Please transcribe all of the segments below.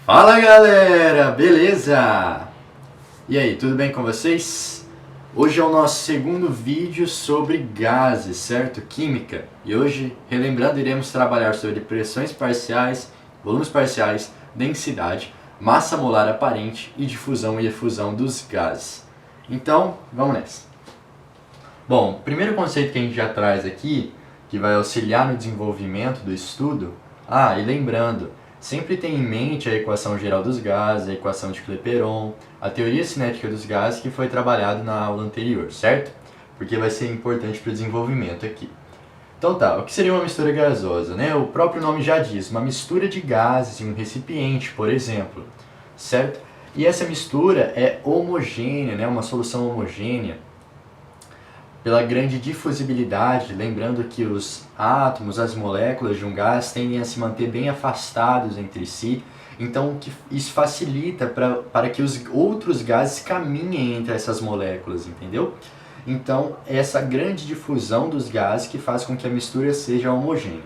Fala galera, beleza? E aí, tudo bem com vocês? Hoje é o nosso segundo vídeo sobre gases, certo? Química. E hoje, relembrando, iremos trabalhar sobre pressões parciais, volumes parciais, densidade, massa molar aparente e difusão e efusão dos gases. Então, vamos nessa. Bom, o primeiro conceito que a gente já traz aqui, que vai auxiliar no desenvolvimento do estudo, e lembrando, sempre tenha em mente a equação geral dos gases, a equação de Clapeyron, a teoria cinética dos gases que foi trabalhado na aula anterior, certo? Porque vai ser importante para o desenvolvimento aqui. Então tá, o que seria uma mistura gasosa, né? O próprio nome já diz, uma mistura de gases em um recipiente, por exemplo, certo? E essa mistura é homogênea, né? Uma solução homogênea, pela grande difusibilidade, lembrando que os átomos, as moléculas de um gás tendem a se manter bem afastados entre si, então isso facilita para que os outros gases caminhem entre essas moléculas, entendeu? Então, essa grande difusão dos gases que faz com que a mistura seja homogênea,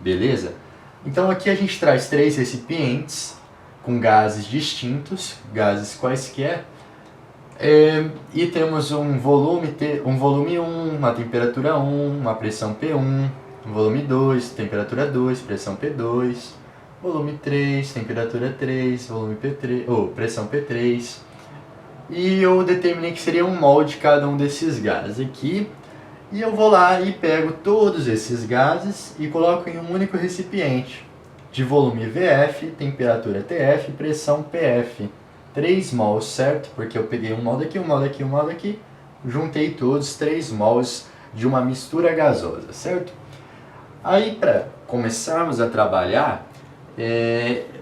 beleza? Então aqui a gente traz 3 recipientes com gases distintos, gases quaisquer, e temos um volume 1, uma temperatura 1, uma pressão P1, um volume 2, temperatura 2, pressão P2, volume 3, temperatura 3, volume P3, pressão P3. E eu determinei que seria 1 mol de cada um desses gases aqui. E eu vou lá e pego todos esses gases e coloco em um único recipiente, de volume VF, temperatura TF, pressão PF. 3 mols, certo? Porque eu peguei 1 mol daqui, 1 mol daqui, 1 mol daqui, juntei todos 3 mols de uma mistura gasosa, certo? Aí, para começarmos a trabalhar,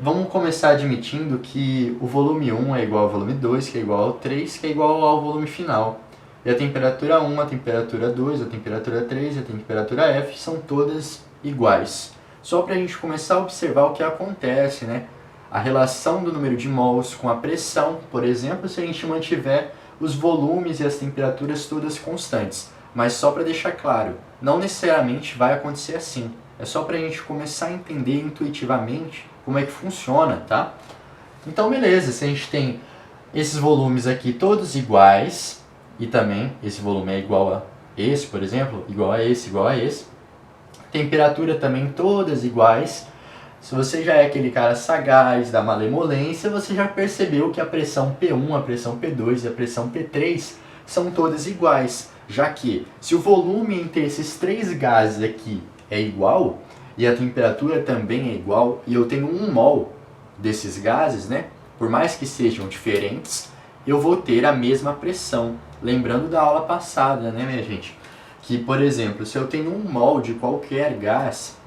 vamos começar admitindo que o volume 1 é igual ao volume 2, que é igual ao 3, que é igual ao volume final. E a temperatura 1, a temperatura 2, a temperatura 3 e a temperatura F são todas iguais. Só para a gente começar a observar o que acontece, né? A relação do número de mols com a pressão, por exemplo, se a gente mantiver os volumes e as temperaturas todas constantes. Mas só para deixar claro, não necessariamente vai acontecer assim. É só para a gente começar a entender intuitivamente como é que funciona, tá? Então beleza, se a gente tem esses volumes aqui todos iguais, e também esse volume é igual a esse, por exemplo, igual a esse, temperatura também todas iguais. Se você já é aquele cara sagaz da malemolência, você já percebeu que a pressão P1, a pressão P2 e a pressão P3 são todas iguais, já que se o volume entre esses 3 gases aqui é igual e a temperatura também é igual e eu tenho 1 mol desses gases, né, por mais que sejam diferentes, eu vou ter a mesma pressão. Lembrando da aula passada, né, minha gente, que, por exemplo, se eu tenho 1 mol de qualquer gás,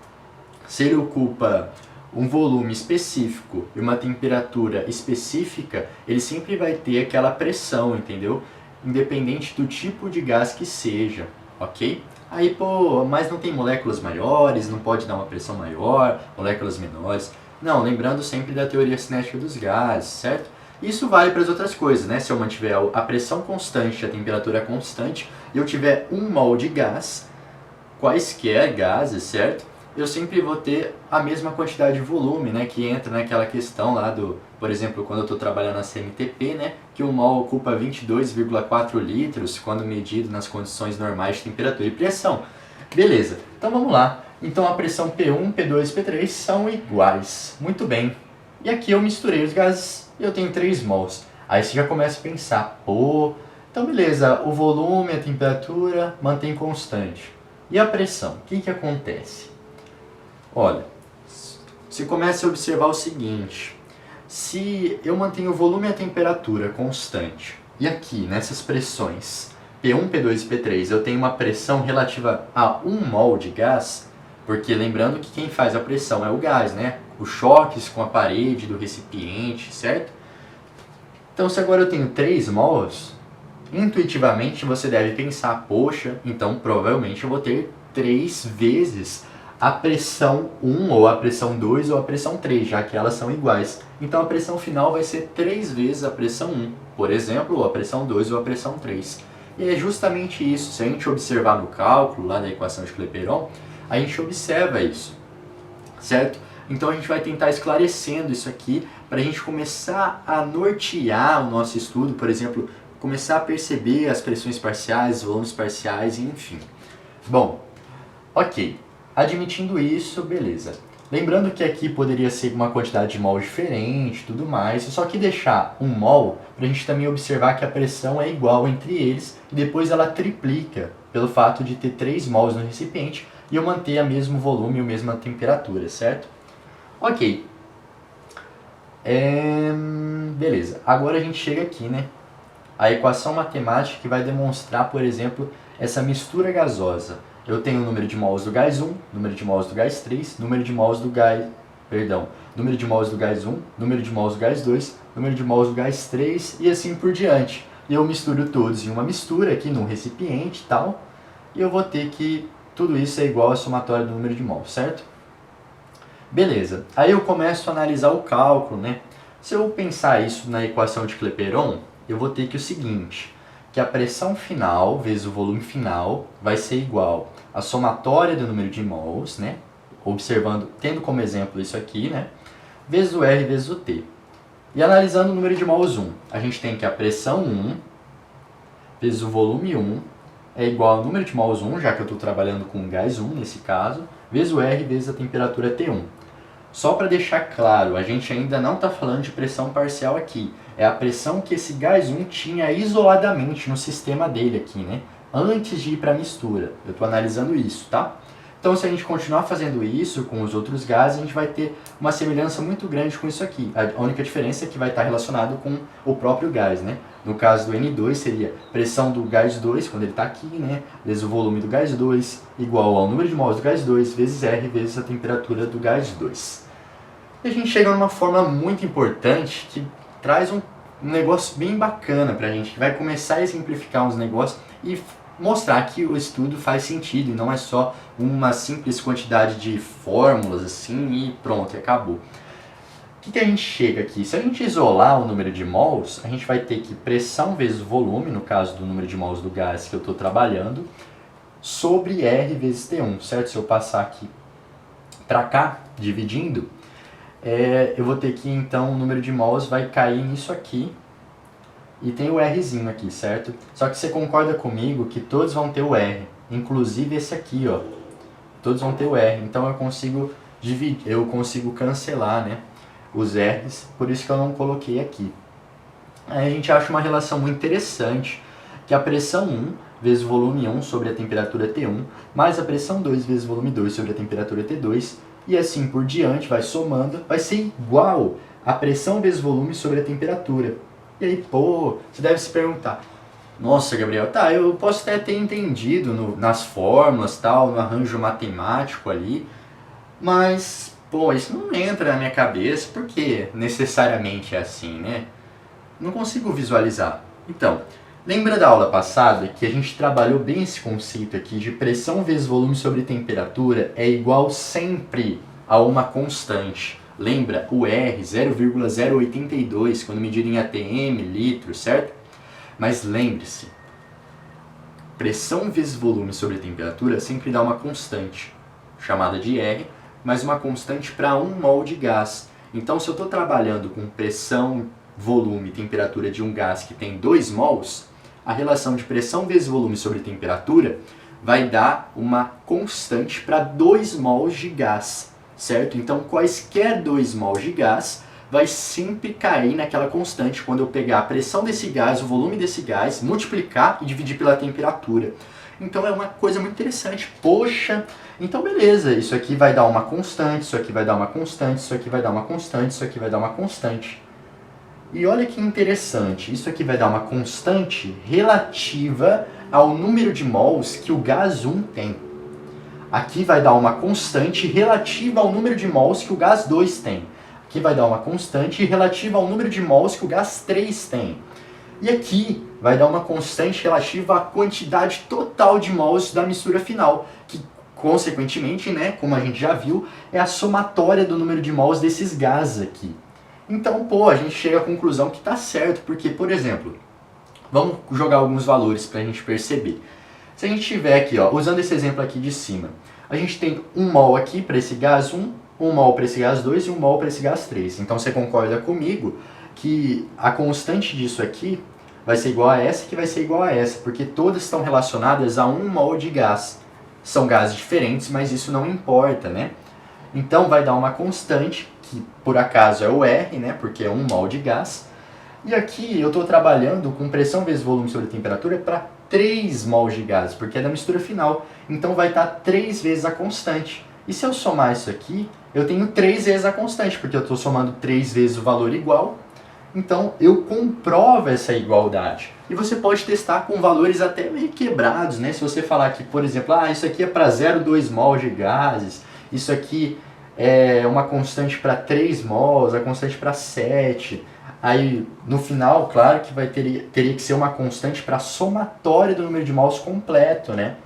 se ele ocupa um volume específico e uma temperatura específica, ele sempre vai ter aquela pressão, entendeu? Independente do tipo de gás que seja, ok? Aí, mas não tem moléculas maiores, não pode dar uma pressão maior, moléculas menores. Não, lembrando sempre da teoria cinética dos gases, certo? Isso vale para as outras coisas, né? Se eu mantiver a pressão constante, a temperatura constante, e eu tiver 1 mol de gás, quaisquer gases, certo? Eu sempre vou ter a mesma quantidade de volume, né, que entra naquela questão lá do, por exemplo, quando eu estou trabalhando na CMTP, né, que o mol ocupa 22,4 litros quando medido nas condições normais de temperatura e pressão. Beleza, então vamos lá. Então a pressão P1, P2 e P3 são iguais. Muito bem. E aqui eu misturei os gases e eu tenho 3 mols. Aí você já começa a pensar, então beleza, o volume, a temperatura mantém constante. E a pressão? O que acontece? Olha, você começa a observar o seguinte, se eu mantenho o volume e a temperatura constante, e aqui nessas pressões P1, P2 e P3 eu tenho uma pressão relativa a 1 mol de gás, porque lembrando que quem faz a pressão é o gás, né? Os choques com a parede do recipiente, certo? Então se agora eu tenho 3 mols, intuitivamente você deve pensar, poxa, então provavelmente eu vou ter 3 vezes a pressão 1, ou a pressão 2, ou a pressão 3, já que elas são iguais. Então a pressão final vai ser 3 vezes a pressão 1, por exemplo, ou a pressão 2 ou a pressão 3. E é justamente isso, se a gente observar no cálculo, lá da equação de Clapeyron, a gente observa isso. certo? Então a gente vai tentar esclarecendo isso aqui para a gente começar a nortear o nosso estudo, por exemplo, começar a perceber as pressões parciais, os volumes parciais, enfim. Bom, ok, admitindo isso, beleza. Lembrando que aqui poderia ser uma quantidade de mol diferente, tudo mais, eu só que deixar um mol para a gente também observar que a pressão é igual entre eles e depois ela triplica pelo fato de ter 3 mols no recipiente e eu manter o mesmo volume e a mesma temperatura, certo? Ok. Beleza, agora a gente chega aqui, né? A equação matemática que vai demonstrar, por exemplo, essa mistura gasosa. Eu tenho o número de mols do gás 1, número de mols do gás 3, número de mols do gás... Perdão, número de mols do gás 1, número de mols do gás 2, número de mols do gás 3 e assim por diante. E eu misturo todos em uma mistura aqui num recipiente e tal, e eu vou ter que... Tudo isso é igual à somatória do número de mols, certo? Beleza, aí eu começo a analisar o cálculo, né? Se eu pensar isso na equação de Clapeyron, eu vou ter que o seguinte, que a pressão final vezes o volume final vai ser igual à somatória do número de mols, né? Observando, tendo como exemplo isso aqui, né? Vezes o R vezes o T. E analisando o número de mols 1, a gente tem que a pressão 1 vezes o volume 1 é igual ao número de mols 1, já que eu estou trabalhando com gás 1 nesse caso, vezes o R vezes a temperatura T1. Só para deixar claro, a gente ainda não está falando de pressão parcial aqui. É a pressão que esse gás 1 tinha isoladamente no sistema dele aqui, né? Antes de ir para a mistura. Eu estou analisando isso, tá? Então, se a gente continuar fazendo isso com os outros gases, a gente vai ter uma semelhança muito grande com isso aqui. A única diferença é que vai estar relacionado com o próprio gás, né? No caso do N2, seria pressão do gás 2, quando ele está aqui, né? Vezes o volume do gás 2, igual ao número de mols do gás 2, vezes R, vezes a temperatura do gás 2. E a gente chega numa forma muito importante que traz um negócio bem bacana pra gente, que vai começar a exemplificar uns negócios e mostrar que o estudo faz sentido e não é só uma simples quantidade de fórmulas assim e pronto, acabou. O que a gente chega aqui? Se a gente isolar o número de mols, a gente vai ter que pressão vezes volume, no caso do número de mols do gás que eu estou trabalhando, sobre R vezes T1, certo? Se eu passar aqui para cá, dividindo, eu vou ter que, então, o número de mols vai cair nisso aqui, e tem o Rzinho aqui, certo? Só que você concorda comigo que todos vão ter o R, inclusive esse aqui, ó. Todos vão ter o R, então eu consigo dividir, eu consigo cancelar, né, os R's, por isso que eu não coloquei aqui. Aí a gente acha uma relação muito interessante, que a pressão 1 vezes o volume 1 sobre a temperatura T1, mais a pressão 2 vezes o volume 2 sobre a temperatura T2, e assim por diante, vai somando, vai ser igual a pressão vezes volume sobre a temperatura. E aí, pô, você deve se perguntar, nossa, Gabriel, tá, eu posso até ter entendido nas fórmulas, tal, no arranjo matemático ali, mas, pô, isso não entra na minha cabeça, porque necessariamente é assim, né? Não consigo visualizar. Então, lembra da aula passada que a gente trabalhou bem esse conceito aqui de pressão vezes volume sobre temperatura é igual sempre a uma constante. Lembra? O R, 0,082, quando medido em ATM, litro, certo? Mas lembre-se, pressão vezes volume sobre temperatura sempre dá uma constante, chamada de R, mas uma constante para 1 mol de gás. Então, se eu estou trabalhando com pressão, volume e temperatura de um gás que tem 2 mols, a relação de pressão vezes volume sobre temperatura vai dar uma constante para 2 mols de gás, certo? Então, quaisquer 2 mols de gás vai sempre cair naquela constante quando eu pegar a pressão desse gás, o volume desse gás, multiplicar e dividir pela temperatura. Então é uma coisa muito interessante. Poxa, então beleza, isso aqui vai dar uma constante, isso aqui vai dar uma constante, isso aqui vai dar uma constante, isso aqui vai dar uma constante. E olha que interessante, isso aqui vai dar uma constante relativa ao número de mols que o gás 1 tem. Aqui vai dar uma constante relativa ao número de mols que o gás 2 tem. Aqui vai dar uma constante relativa ao número de mols que o gás 3 tem. E aqui vai dar uma constante relativa à quantidade total de mols da mistura final, que consequentemente, né, como a gente já viu, é a somatória do número de mols desses gases aqui. Então, pô, a gente chega à conclusão que está certo, porque, por exemplo, vamos jogar alguns valores para a gente perceber. Se a gente tiver aqui, ó, usando esse exemplo aqui de cima, a gente tem 1 mol aqui para esse gás 1, 1 mol para esse gás 2 e 1 mol para esse gás 3. Então você concorda comigo que a constante disso aqui vai ser igual a essa, que vai ser igual a essa, porque todas estão relacionadas a 1 mol de gás. São gases diferentes, mas isso não importa, né? Então vai dar uma constante, que por acaso é o R, né? Porque é 1 mol de gás. E aqui eu estou trabalhando com pressão vezes volume sobre temperatura para 3 mols de gás, porque é da mistura final. Então vai estar 3 vezes a constante. E se eu somar isso aqui, eu tenho 3 vezes a constante, porque eu estou somando 3 vezes o valor igual. Então eu comprovo essa igualdade. E você pode testar com valores até meio quebrados, né? Se você falar que, por exemplo, isso aqui é para 0,2 mol de gases, isso aqui é uma constante para 3 mols, a constante para 7. Aí no final, claro que teria que ser uma constante para somatória do número de mols completo, né?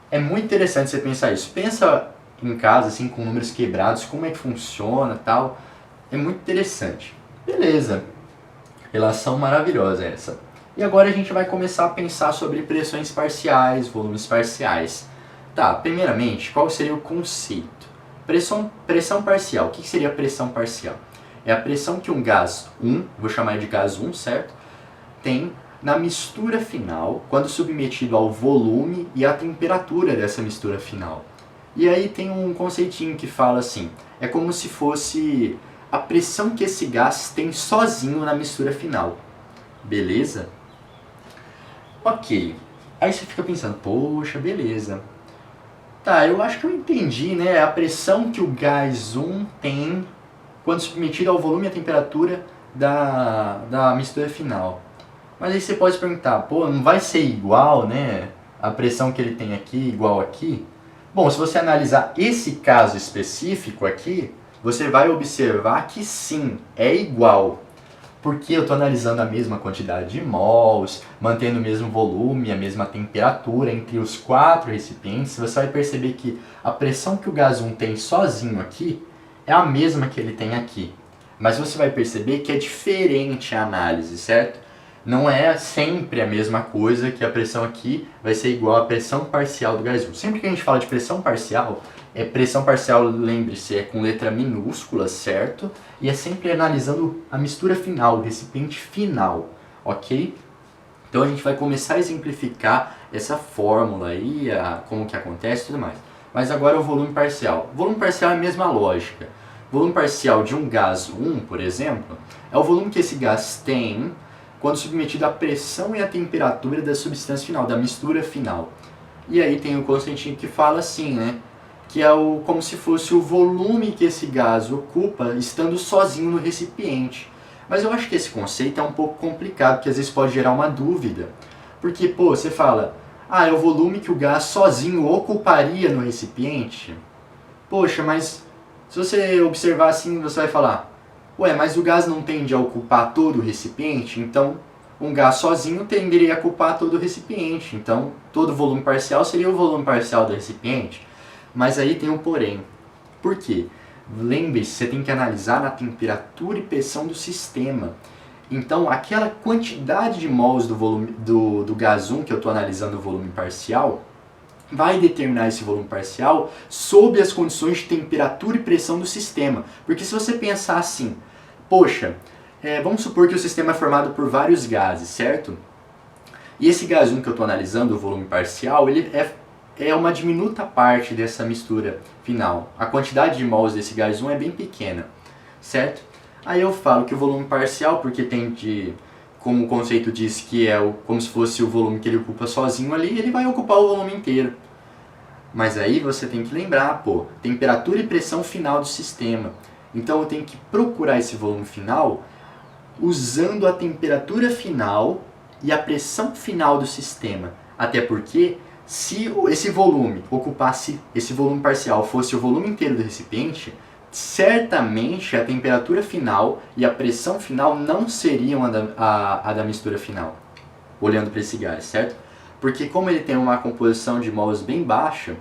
É muito interessante você pensar isso. Pensa em casa, assim, com números quebrados, como é que funciona e tal. É muito interessante. Beleza. Relação maravilhosa essa. E agora a gente vai começar a pensar sobre pressões parciais, volumes parciais. Tá, primeiramente, qual seria o conceito? Pressão parcial. O que seria pressão parcial? É a pressão que um gás 1, vou chamar de gás 1, certo? Tem na mistura final, quando submetido ao volume e à temperatura dessa mistura final. E aí tem um conceitinho que fala assim, é como se fosse a pressão que esse gás tem sozinho na mistura final. Beleza? Ok. Aí você fica pensando, poxa, beleza. Tá, eu acho que eu entendi, né? A pressão que o gás 1 tem quando submetido ao volume e à temperatura da mistura final. Mas aí você pode perguntar, pô, não vai ser igual, né? A pressão que ele tem aqui igual aqui? Bom, se você analisar esse caso específico aqui, você vai observar que sim, é igual. Porque eu estou analisando a mesma quantidade de mols, mantendo o mesmo volume, a mesma temperatura entre os 4 recipientes, você vai perceber que a pressão que o gás 1 tem sozinho aqui é a mesma que ele tem aqui. Mas você vai perceber que é diferente a análise, certo? Não é sempre a mesma coisa, que a pressão aqui vai ser igual à pressão parcial do gás 1. Sempre que a gente fala de pressão parcial, lembre-se, é com letra minúscula, certo? E é sempre analisando a mistura final, o recipiente final, ok? Então a gente vai começar a exemplificar essa fórmula aí, como que acontece e tudo mais. Mas agora o volume parcial. O volume parcial é a mesma lógica. O volume parcial de um gás 1, por exemplo, é o volume que esse gás tem quando submetido à pressão e à temperatura da substância final, da mistura final. E aí tem o conceitinho que fala assim, né? Que é como se fosse o volume que esse gás ocupa estando sozinho no recipiente. Mas eu acho que esse conceito é um pouco complicado, porque às vezes pode gerar uma dúvida. Porque, pô, você fala, é o volume que o gás sozinho ocuparia no recipiente? Poxa, mas se você observar assim, você vai falar, ué, mas o gás não tende a ocupar todo o recipiente? Então, um gás sozinho tenderia a ocupar todo o recipiente. Então, todo o volume parcial seria o volume parcial do recipiente. Mas aí tem um porém. Por quê? Lembre-se, você tem que analisar a temperatura e pressão do sistema. Então, aquela quantidade de mols do gás 1 que eu estou analisando o volume parcial, vai determinar esse volume parcial sob as condições de temperatura e pressão do sistema. Porque se você pensar assim, poxa, vamos supor que o sistema é formado por vários gases, certo? E esse gás 1 que eu estou analisando, o volume parcial, ele é uma diminuta parte dessa mistura final. A quantidade de mols desse gás 1 é bem pequena, certo? Aí eu falo que o volume parcial, porque como o conceito diz que é como se fosse o volume que ele ocupa sozinho ali, ele vai ocupar o volume inteiro. Mas aí você tem que lembrar, temperatura e pressão final do sistema. Então eu tenho que procurar esse volume final usando a temperatura final e a pressão final do sistema. Até porque, se esse volume parcial fosse o volume inteiro do recipiente, certamente a temperatura final e a pressão final não seriam a da mistura final, olhando para esse gás, certo? Porque como ele tem uma composição de mols bem baixa,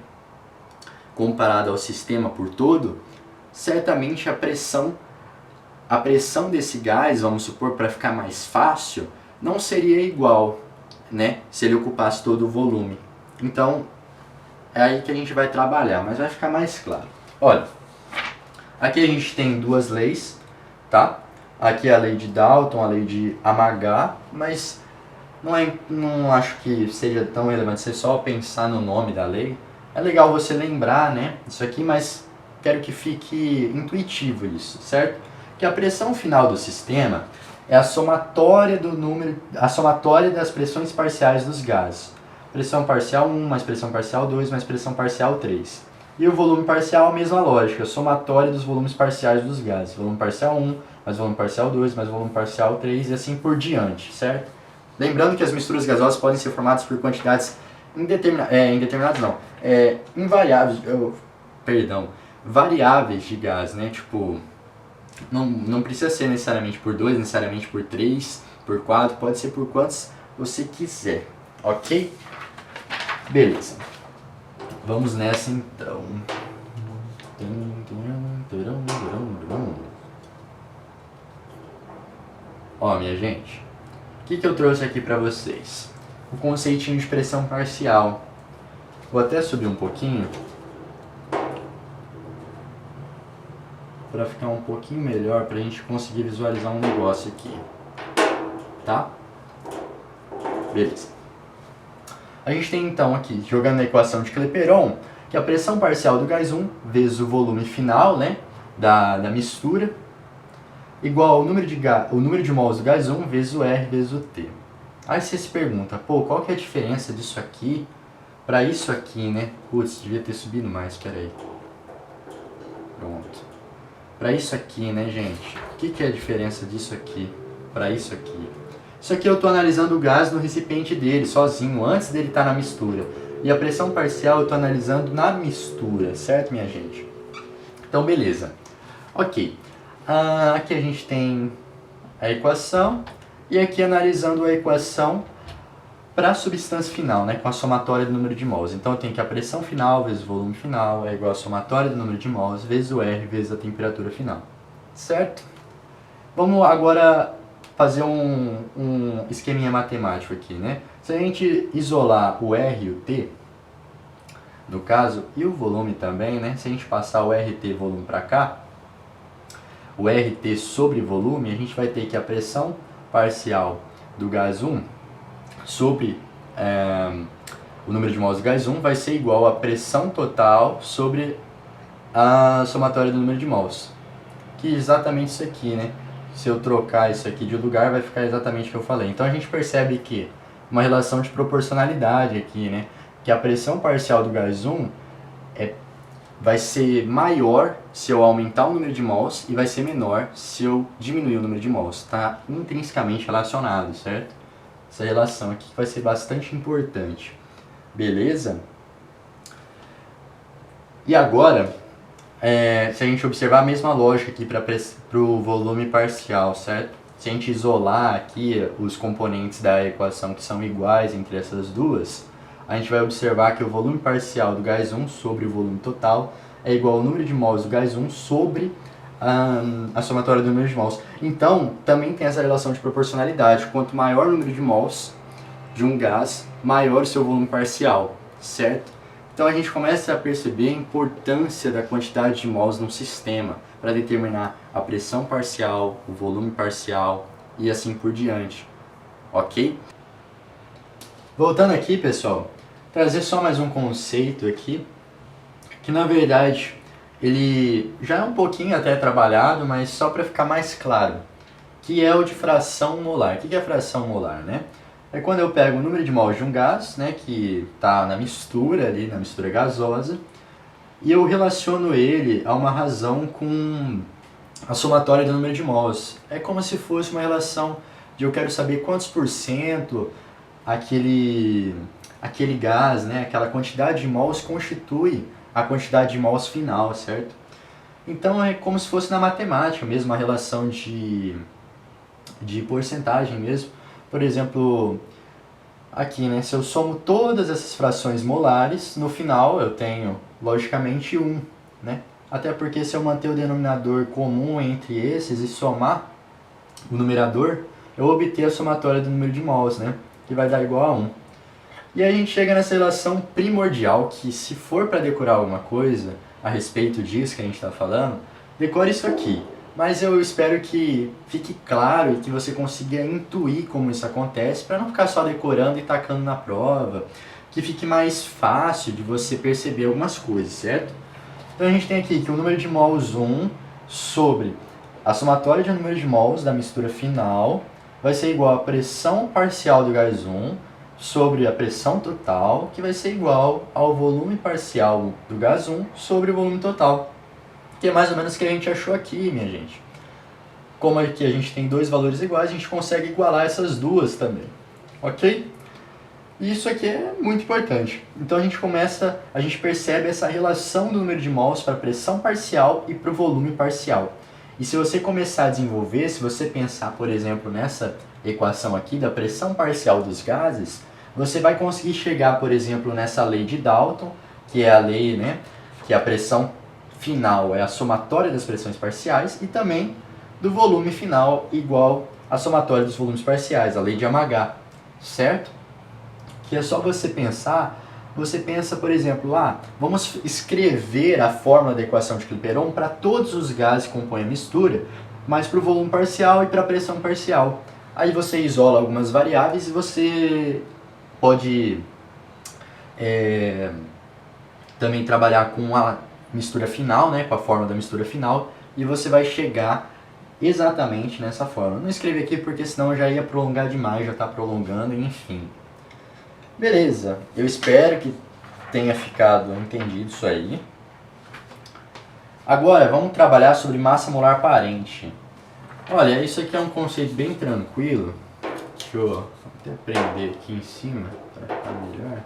comparada ao sistema por todo, certamente a pressão desse gás, vamos supor, para ficar mais fácil, não seria igual, né, se ele ocupasse todo o volume. Então, é aí que a gente vai trabalhar, mas vai ficar mais claro. Olha, Aqui a gente tem duas leis, tá? Aqui é a lei de Dalton, a lei de Amagat, mas não acho que seja tão relevante você só pensar no nome da lei. É legal você lembrar, né, isso aqui, mas quero que fique intuitivo isso, certo? Que a pressão final do sistema é a somatória das pressões parciais dos gases. Pressão parcial 1 mais pressão parcial 2 mais pressão parcial 3. E o volume parcial, a mesma lógica, somatória dos volumes parciais dos gases. Volume parcial 1 mais volume parcial 2 mais volume parcial 3 e assim por diante, certo? Lembrando que as misturas gasosas podem ser formadas por quantidades variáveis de gás, né? Tipo, não precisa ser necessariamente por 2, necessariamente por 3, por 4, pode ser por quantos você quiser, ok? Beleza. Vamos nessa então. Ó, minha gente, o que eu trouxe aqui pra vocês? O conceitinho de pressão parcial. Vou até subir um pouquinho para ficar um pouquinho melhor, para a gente conseguir visualizar um negócio aqui, tá? Beleza. A gente tem então aqui, jogando na equação de Clapeyron, que a pressão parcial do gás 1 vezes o volume final, né, da mistura, igual ao número de mols do gás 1 vezes o R vezes o T. Aí você se pergunta, pô, qual que é a diferença disso aqui para isso aqui, né? Putz, devia ter subido mais, peraí. Pronto. Para isso aqui, né, gente? O que é a diferença disso aqui para isso aqui? Isso aqui eu estou analisando o gás no recipiente dele, sozinho, antes dele estar na mistura. E a pressão parcial eu estou analisando na mistura, certo, minha gente? Então, beleza. Ok. Aqui a gente tem a equação. E aqui analisando a equação para a substância final, né, com a somatória do número de mols. Então eu tenho que a pressão final vezes o volume final é igual a somatória do número de mols vezes o R vezes a temperatura final. Certo? Vamos agora fazer um esqueminha matemático aqui, né? Se a gente isolar o R e o T, no caso, e o volume também, né? Se a gente passar o RT volume para cá, o RT sobre volume, a gente vai ter que a pressão parcial do gás 1 sobre o número de mols do gás 1 vai ser igual à pressão total sobre a somatória do número de mols. Que é exatamente isso aqui, né? Se eu trocar isso aqui de lugar, vai ficar exatamente o que eu falei. Então a gente percebe que uma relação de proporcionalidade aqui, né? Que a pressão parcial do gás 1 vai ser maior se eu aumentar o número de mols e vai ser menor se eu diminuir o número de mols. Está intrinsecamente relacionado, certo? Essa relação aqui vai ser bastante importante. Beleza? E agora, se a gente observar a mesma lógica aqui para o volume parcial, certo? Se a gente isolar aqui os componentes da equação que são iguais entre essas duas, a gente vai observar que o volume parcial do gás 1 sobre o volume total é igual ao número de mols do gás 1 sobre a somatória do número de mols. Então, também tem essa relação de proporcionalidade. Quanto maior o número de mols de um gás, maior o seu volume parcial, certo? Então a gente começa a perceber a importância da quantidade de mols num sistema para determinar a pressão parcial, o volume parcial e assim por diante, ok? Voltando aqui, pessoal, trazer só mais um conceito aqui, que na verdade ele já é um pouquinho até trabalhado, mas só para ficar mais claro, que é o de fração molar. O que é a fração molar, né? É quando eu pego o número de mols de um gás, né, que está na mistura ali, na mistura gasosa, e eu relaciono ele a uma razão com a somatória do número de mols. É como se fosse uma relação de eu quero saber quantos por cento aquele gás, né, aquela quantidade de mols constitui a quantidade de mols final, certo? Então é como se fosse na matemática mesmo, uma relação de porcentagem mesmo. Por exemplo, aqui, né, se eu somo todas essas frações molares, no final eu tenho, logicamente, 1, né? Até porque se eu manter o denominador comum entre esses e somar o numerador, eu vou obter a somatória do número de mols, né? Que vai dar igual a 1. E aí a gente chega nessa relação primordial que, se for para decorar alguma coisa a respeito disso que a gente está falando, Decore isso aqui. Mas eu espero que fique claro e que você consiga intuir como isso acontece, para não ficar só decorando e tacando na prova, que fique mais fácil de você perceber algumas coisas, certo? Então a gente tem aqui que o número de mols 1 sobre a somatória de número de mols da mistura final vai ser igual à pressão parcial do gás 1 sobre a pressão total, que vai ser igual ao volume parcial do gás 1 sobre o volume total. Que é mais ou menos o que a gente achou aqui, minha gente. Como aqui a gente tem dois valores iguais, a gente consegue igualar essas duas também. Ok? E isso aqui é muito importante. Então a gente percebe essa relação do número de mols para a pressão parcial e para o volume parcial. E se você começar a desenvolver, se você pensar, por exemplo, nessa equação aqui da pressão parcial dos gases, você vai conseguir chegar, por exemplo, nessa lei de Dalton, que é a lei, né, que a pressão final é a somatória das pressões parciais, e também do volume final igual à somatória dos volumes parciais, a lei de Amagat, certo? Que é só você pensar, você pensa, por exemplo, vamos escrever a fórmula da equação de Clapeyron para todos os gases que compõem a mistura, mas para o volume parcial e para a pressão parcial. Aí você isola algumas variáveis e você pode também trabalhar com a mistura final, né, com a fórmula da mistura final, e você vai chegar exatamente nessa fórmula. Não escrevi aqui porque senão eu já ia prolongar demais, já está prolongando, enfim. Beleza, eu espero que tenha ficado entendido isso aí. Agora, vamos trabalhar sobre massa molar aparente. Olha, isso aqui é um conceito bem tranquilo. Deixa eu até prender aqui em cima para ficar melhor.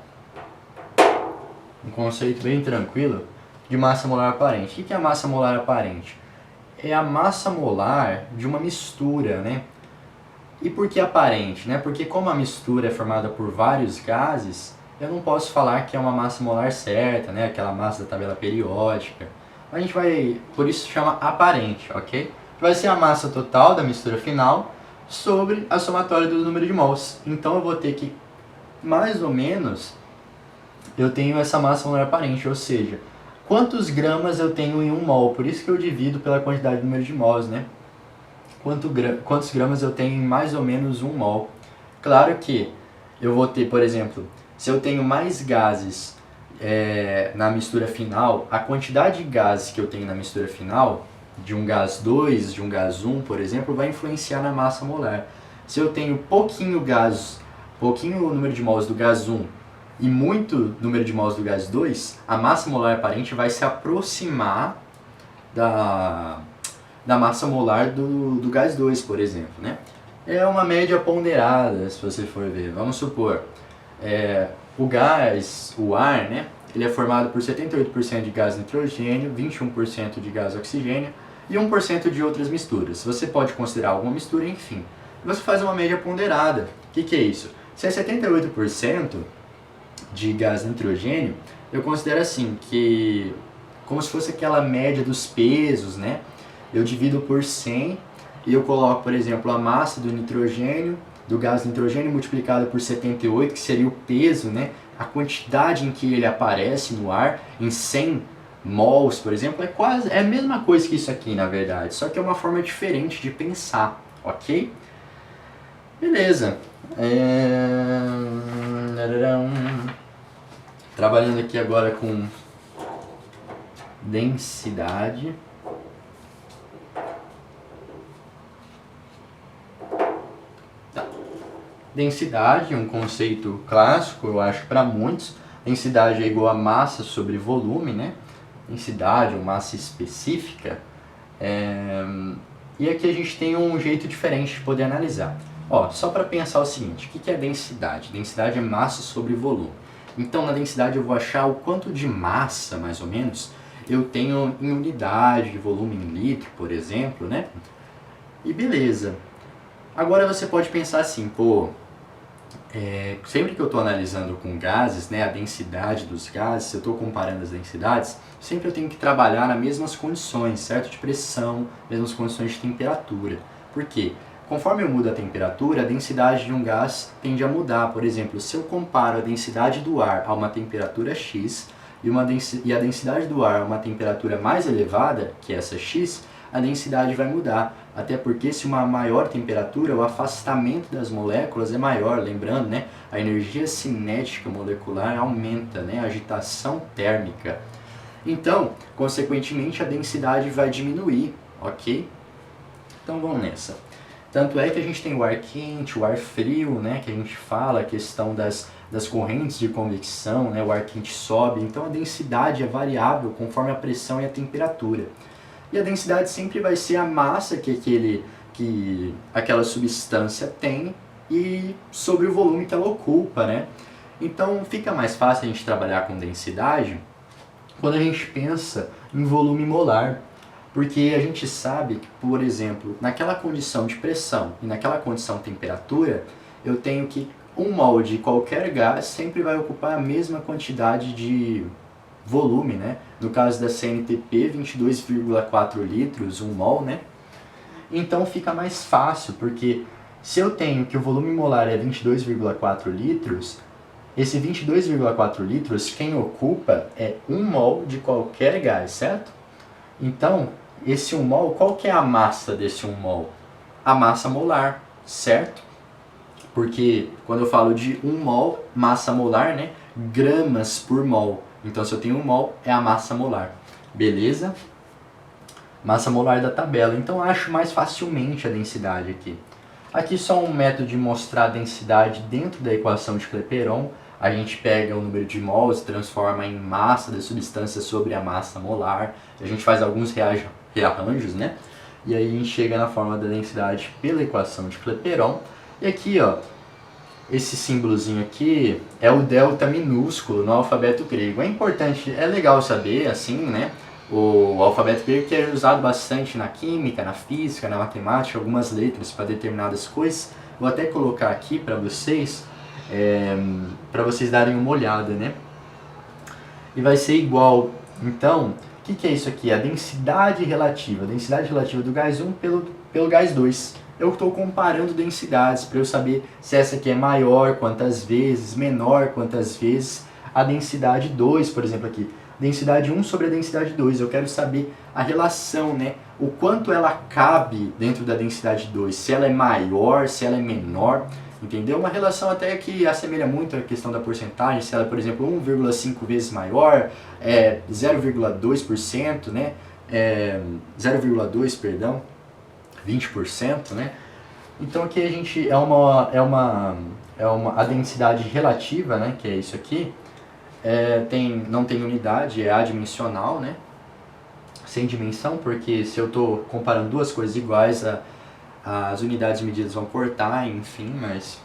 Um conceito bem tranquilo de massa molar aparente. O que é a massa molar aparente? É a massa molar de uma mistura, né? E por que aparente, né? Porque como a mistura é formada por vários gases, eu não posso falar que é uma massa molar certa, né? Aquela massa da tabela periódica. A gente vai, por isso chama aparente, ok? Vai ser a massa total da mistura final sobre a somatória do número de mols. Então eu vou ter que, mais ou menos, eu tenho essa massa molar aparente, ou seja, quantos gramas eu tenho em 1 mol. Por isso que eu divido pela quantidade de número de mols, né? Quantos gramas eu tenho em mais ou menos 1 mol. Claro que eu vou ter, por exemplo, se eu tenho mais gases na mistura final, a quantidade de gases que eu tenho na mistura final, de um gás 2, de um gás 1, por exemplo, vai influenciar na massa molar. Se eu tenho pouquinho número de mols do gás 1 e muito número de mols do gás 2, a massa molar aparente vai se aproximar da massa molar do gás 2, por exemplo, né? É uma média ponderada, se você for ver. Vamos supor, o ar, né? Ele é formado por 78% de gás nitrogênio, 21% de gás oxigênio e 1% de outras misturas. Você pode considerar alguma mistura, enfim. Você faz uma média ponderada. O que é isso? Se é 78% de gás nitrogênio, eu considero assim, que como se fosse aquela média dos pesos, né? Eu divido por 100 e eu coloco, por exemplo, a massa do nitrogênio, do gás nitrogênio multiplicado por 78, que seria o peso, né? A quantidade em que ele aparece no ar, em 100 mols, por exemplo, é a mesma coisa que isso aqui, na verdade, só que é uma forma diferente de pensar, ok? Beleza. Trabalhando aqui agora com densidade. Densidade é um conceito clássico, eu acho, para muitos. Densidade é igual a massa sobre volume, né? Densidade ou massa específica. E aqui a gente tem um jeito diferente de poder analisar. Só para pensar o seguinte, o que é densidade? Densidade é massa sobre volume. Então, na densidade eu vou achar o quanto de massa, mais ou menos, eu tenho em unidade de volume em litro, por exemplo, né? E beleza. Agora você pode pensar assim, sempre que eu estou analisando com gases, né, a densidade dos gases, se eu estou comparando as densidades, sempre eu tenho que trabalhar nas mesmas condições, certo? De pressão, mesmas condições de temperatura. Por quê? Conforme eu mudo a temperatura, a densidade de um gás tende a mudar. Por exemplo, se eu comparo a densidade do ar a uma temperatura X e a densidade do ar a uma temperatura mais elevada, que é essa x, a densidade vai mudar. Até porque se uma maior temperatura, o afastamento das moléculas é maior, lembrando, né? A energia cinética molecular aumenta, né? A agitação térmica. Então, consequentemente, a densidade vai diminuir, ok? Então vamos nessa. Tanto é que a gente tem o ar quente, o ar frio, né? Que a gente fala, a questão das correntes de convecção, né? O ar quente sobe, então a densidade é variável conforme a pressão e a temperatura. E a densidade sempre vai ser a massa que aquela substância tem e sobre o volume que ela ocupa, né? Então fica mais fácil a gente trabalhar com densidade quando a gente pensa em volume molar. Porque a gente sabe que, por exemplo, naquela condição de pressão e naquela condição de temperatura, eu tenho que 1 mol de qualquer gás sempre vai ocupar a mesma quantidade de volume, né? No caso da CNTP, 22,4 litros, 1 mol, né? Então fica mais fácil, porque se eu tenho que o volume molar é 22,4 litros, esse 22,4 litros, quem ocupa é 1 mol de qualquer gás, certo? Então, esse 1 mol, qual que é a massa desse 1 mol? A massa molar, certo? Porque quando eu falo de 1 mol, massa molar, né? Gramas por mol. Então, se eu tenho 1 mol, é a massa molar. Beleza? Massa molar da tabela. Então, eu acho mais facilmente a densidade aqui. Aqui só um método de mostrar a densidade dentro da equação de Clapeyron. A gente pega o número de mols, transforma em massa da substância sobre a massa molar. A gente faz alguns rearranjos, né? E aí a gente chega na forma da densidade pela equação de Clapeyron. E aqui, ó, esse símbolozinho aqui é o delta minúsculo no alfabeto grego. É importante, é legal saber, assim, né? O alfabeto grego que é usado bastante na química, na física, na matemática, algumas letras para determinadas coisas. Vou até colocar aqui para vocês darem uma olhada, né? E vai ser igual, então, o que é isso aqui? A densidade relativa do gás 1 pelo gás 2. Eu estou comparando densidades para eu saber se essa aqui é maior, quantas vezes, menor, quantas vezes. A densidade 2, por exemplo, aqui. Densidade 1 sobre a densidade 2. Eu quero saber a relação, né? O quanto ela cabe dentro da densidade 2. Se ela é maior, se ela é menor. Entendeu? Uma relação até que assemelha muito a questão da porcentagem. Se ela, por exemplo, 1,5 vezes maior, 0,2%, né? 0,2, perdão. 20%, né? Então aqui a gente a densidade relativa, né, que é isso aqui, não tem unidade, é adimensional, né? Sem dimensão, porque se eu estou comparando duas coisas iguais, as unidades medidas vão cortar, enfim, mas...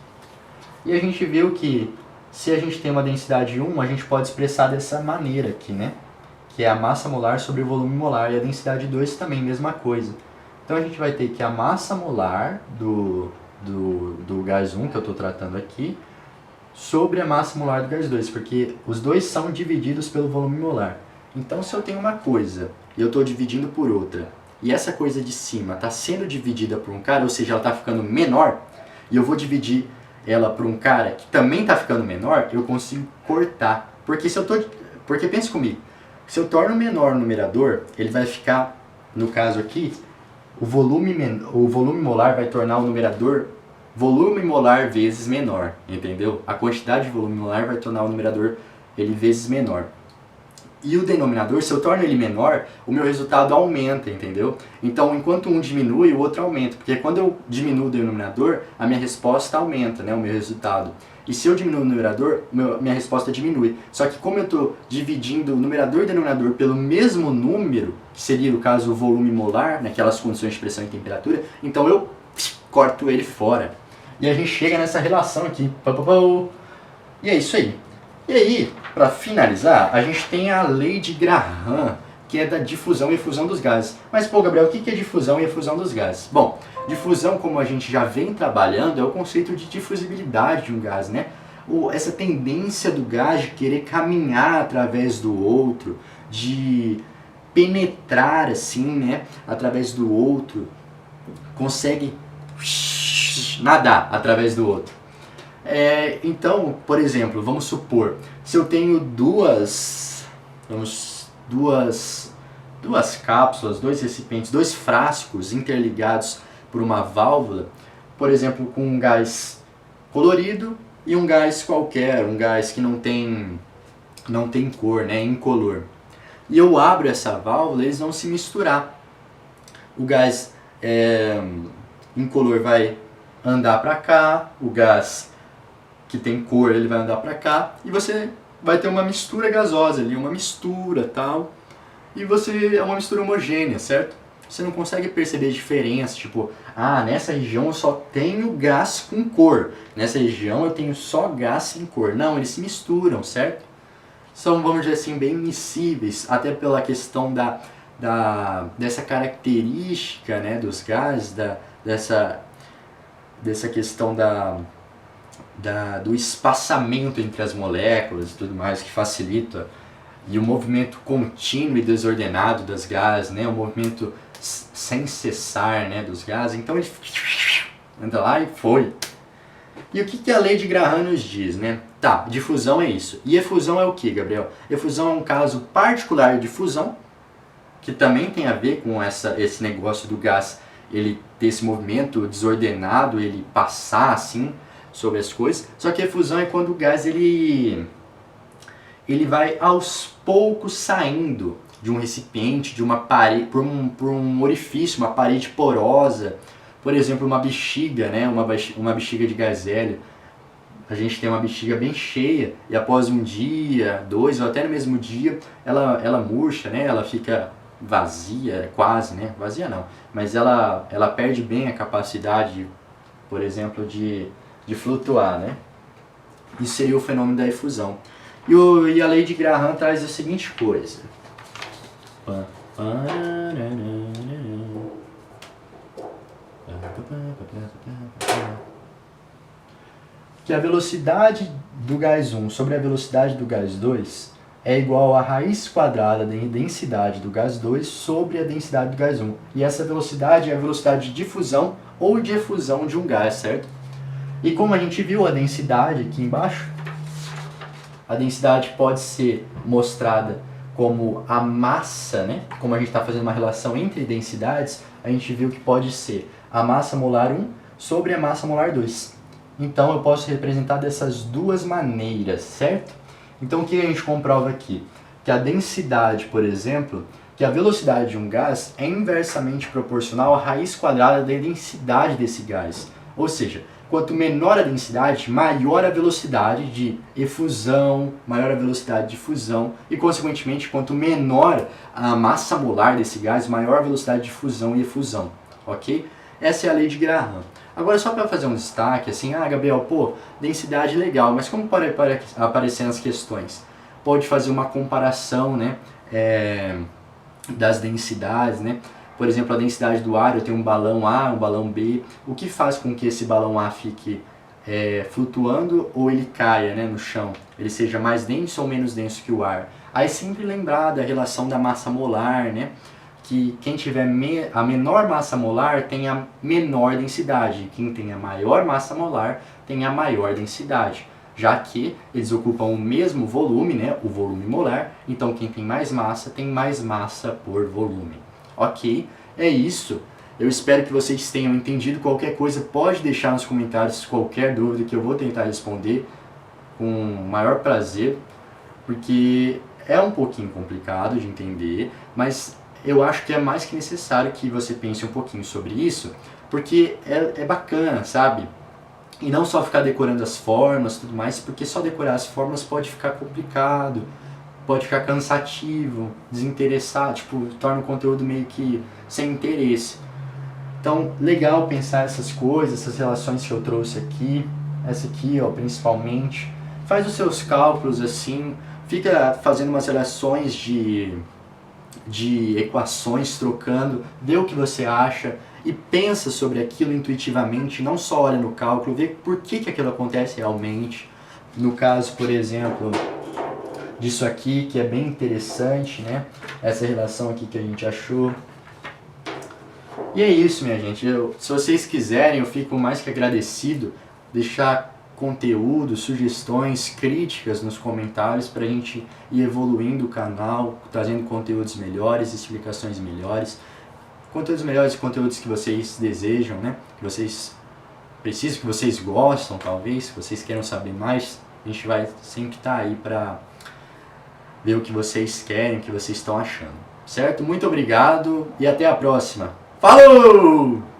E a gente viu que se a gente tem uma densidade 1, a gente pode expressar dessa maneira aqui, né? Que é a massa molar sobre o volume molar, e a densidade 2 também, mesma coisa. Então a gente vai ter que a massa molar do gás 1, que eu estou tratando aqui, sobre a massa molar do gás 2, porque os dois são divididos pelo volume molar. Então se eu tenho uma coisa e eu estou dividindo por outra, e essa coisa de cima está sendo dividida por um cara, ou seja, ela está ficando menor, e eu vou dividir ela por um cara que também está ficando menor, eu consigo cortar. Porque pense comigo, se eu torno menor o numerador, ele vai ficar, no caso aqui, o volume molar vai tornar o numerador volume molar vezes menor, entendeu? A quantidade de volume molar vai tornar o numerador ele vezes menor. E o denominador, se eu torno ele menor, o meu resultado aumenta, entendeu? Então, enquanto um diminui, o outro aumenta. Porque quando eu diminuo o denominador, a minha resposta aumenta, né? O meu resultado. E se eu diminuo o numerador, minha resposta diminui. Só que como eu estou dividindo o numerador e o denominador pelo mesmo número, que seria, no caso, o volume molar, naquelas condições de pressão e temperatura, então eu corto ele fora. E a gente chega nessa relação aqui. E é isso aí. E aí, para finalizar, a gente tem a lei de Graham, que é da difusão e efusão dos gases. Mas, pô, Gabriel, o que é difusão e efusão dos gases? Bom, difusão, como a gente já vem trabalhando, é o conceito de difusibilidade de um gás, né? Essa tendência do gás de querer caminhar através do outro, de penetrar, assim, né, através do outro, consegue nadar através do outro. Então, por exemplo, vamos supor, se eu tenho duas temos duas cápsulas, dois recipientes, dois frascos interligados por uma válvula, por exemplo, com um gás colorido e um gás qualquer, um gás que não tem cor, né, incolor. E eu abro essa válvula, eles vão se misturar. O gás incolor vai andar para cá, o gás que tem cor ele vai andar para cá, e você vai ter uma mistura gasosa ali, uma mistura tal, e você é uma mistura homogênea, certo? Você não consegue perceber diferença, tipo, nessa região eu só tenho gás com cor, nessa região eu tenho só gás sem cor. Não, eles se misturam, certo? São, vamos dizer assim, bem miscíveis, até pela questão dessa característica, né, dos gases, dessa questão do espaçamento entre as moléculas e tudo mais, que facilita, e o movimento contínuo e desordenado das gases, né, o movimento sem cessar, né, dos gases. Então ele anda lá e foi. E o que a lei de Graham nos diz, né? Tá, difusão é isso. E efusão é o que, Gabriel? Efusão é um caso particular de fusão, que também tem a ver com esse negócio do gás, ele ter esse movimento desordenado, ele passar assim sobre as coisas. Só que efusão é quando o gás ele vai aos poucos saindo de um recipiente, de uma parede, por um orifício, uma parede porosa. Por exemplo, uma bexiga, né? Uma bexiga de gás hélio. A gente tem uma bexiga bem cheia e após um dia, 2 ou até no mesmo dia, ela murcha, né? Ela fica vazia, quase, né? Vazia não, mas ela perde bem a capacidade, por exemplo, de flutuar, né? Isso seria o fenômeno da efusão. E a lei de Graham traz a seguinte coisa. Que a velocidade do gás 1 sobre a velocidade do gás 2 é igual à raiz quadrada da densidade do gás 2 sobre a densidade do gás 1. E essa velocidade é a velocidade de difusão ou de efusão de um gás, certo? E como a gente viu a densidade aqui embaixo, a densidade pode ser mostrada como a massa, né? Como a gente está fazendo uma relação entre densidades, a gente viu que pode ser a massa molar 1 sobre a massa molar 2. Então eu posso representar dessas duas maneiras, certo? Então o que a gente comprova aqui? Que a densidade, por exemplo, que a velocidade de um gás é inversamente proporcional à raiz quadrada da densidade desse gás. Ou seja, quanto menor a densidade, maior a velocidade de efusão, maior a velocidade de fusão e, consequentemente, quanto menor a massa molar desse gás, maior a velocidade de fusão e efusão, ok? Essa é a lei de Graham. Agora, só para fazer um destaque, assim, Gabriel, densidade legal, mas como pode aparecer nas questões? Pode fazer uma comparação, né, das densidades, né? Por exemplo, a densidade do ar, eu tenho um balão A, um balão B. O que faz com que esse balão A fique flutuando ou ele caia, né, no chão? Ele seja mais denso ou menos denso que o ar? Aí sempre lembrar da relação da massa molar, né? Que quem tiver a menor massa molar tem a menor densidade. Quem tem a maior massa molar tem a maior densidade. Já que eles ocupam o mesmo volume, né, o volume molar. Então quem tem mais massa tem mais massa por volume. Ok, é isso. Eu espero que vocês tenham entendido. Qualquer coisa pode deixar nos comentários, qualquer dúvida que eu vou tentar responder com o maior prazer, porque é um pouquinho complicado de entender, mas eu acho que é mais que necessário que você pense um pouquinho sobre isso, porque é bacana, sabe? E não só ficar decorando as formas e tudo mais, porque só decorar as formas pode ficar complicado, pode ficar cansativo, desinteressado, tipo, torna o conteúdo meio que sem interesse. Então, legal pensar essas coisas, essas relações que eu trouxe aqui, essa aqui, ó, principalmente. Faz os seus cálculos assim, fica fazendo umas relações de equações, trocando, vê o que você acha e pensa sobre aquilo intuitivamente, não só olha no cálculo, vê por que aquilo acontece realmente. No caso, por exemplo, disso aqui, que é bem interessante, né? Essa relação aqui que a gente achou. E é isso, minha gente. Se vocês quiserem, eu fico mais que agradecido deixar conteúdo, sugestões, críticas nos comentários para a gente ir evoluindo o canal, trazendo conteúdos melhores, explicações melhores, conteúdos que vocês desejam, né? Que vocês precisam, que vocês gostam, talvez, que vocês queiram saber mais. A gente vai sempre estar aí para ver o que vocês querem, o que vocês estão achando. Certo? Muito obrigado e até a próxima. Falou!